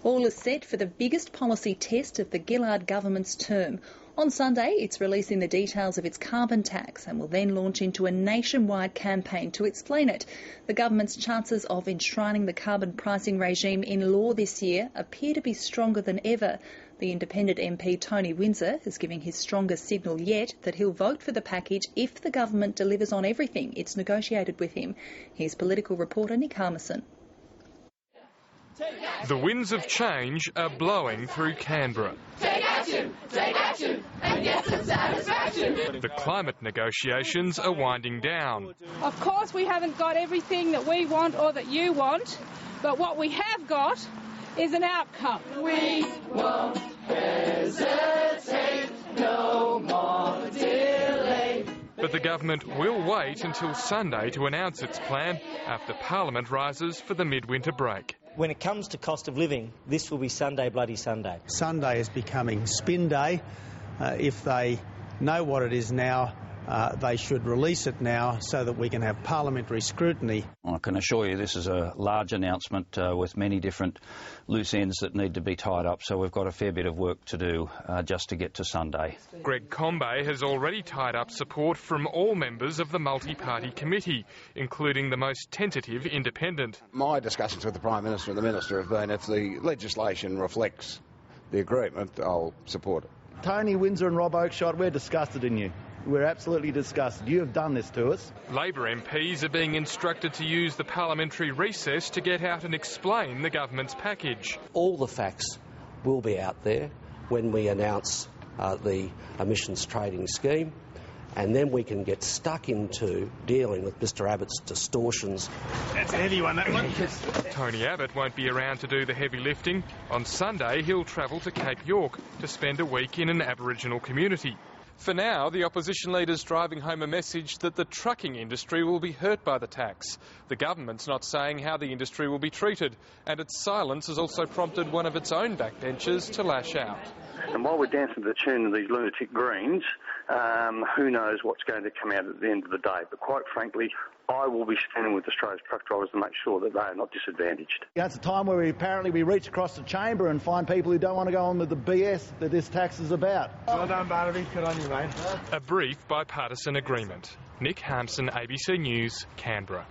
All is set for the biggest policy test of the Gillard government's term. On Sunday, it's releasing the details of its carbon tax and will then launch into a nationwide campaign to explain it. The government's chances of enshrining the carbon pricing regime in law this year appear to be stronger than ever. The independent MP Tony Windsor is giving his strongest signal yet that he'll vote for the package if the government delivers on everything it's negotiated with him. Here's political reporter Nick Harmison. The winds of change are blowing through Canberra. Take action, and get some satisfaction. The climate negotiations are winding down. Of course we haven't got everything that we want or that you want, but what we have got is an outcome. We won't hesitate, no more delay. But the government will wait until Sunday to announce its plan after Parliament rises for the midwinter break. When it comes to cost of living, this will be Sunday, bloody Sunday. Sunday is becoming spin day. If they know what it is now, they should release it now so that we can have parliamentary scrutiny. I can assure you this is a large announcement with many different loose ends that need to be tied up, so we've got a fair bit of work to do just to get to Sunday. Greg Combet has already tied up support from all members of the multi-party committee, including the most tentative independent. My discussions with the Prime Minister and the Minister have been if the legislation reflects the agreement, I'll support it. Tony Windsor and Rob Oakeshott, we're disgusted in you. We're absolutely disgusted. You have done this to us. Labor MPs are being instructed to use the parliamentary recess to get out and explain the government's package. All the facts will be out there when we announce the emissions trading scheme, and then we can get stuck into dealing with Mr Abbott's distortions. That's a heavy one, that one. Tony Abbott won't be around to do the heavy lifting. On Sunday, he'll travel to Cape York to spend a week in an Aboriginal community. For now, the opposition leader's driving home a message that the trucking industry will be hurt by the tax. The government's not saying how the industry will be treated, and its silence has also prompted one of its own backbenchers to lash out. And while we're dancing to the tune of these lunatic greens, who knows what's going to come out at the end of the day. But quite frankly, I will be standing with Australia's truck drivers to make sure that they are not disadvantaged. It's a time where we reach across the chamber and find people who don't want to go on with the BS that this tax is about. Well done, Barnaby. Good on you, mate. A brief bipartisan agreement. Nick Harmson, ABC News, Canberra.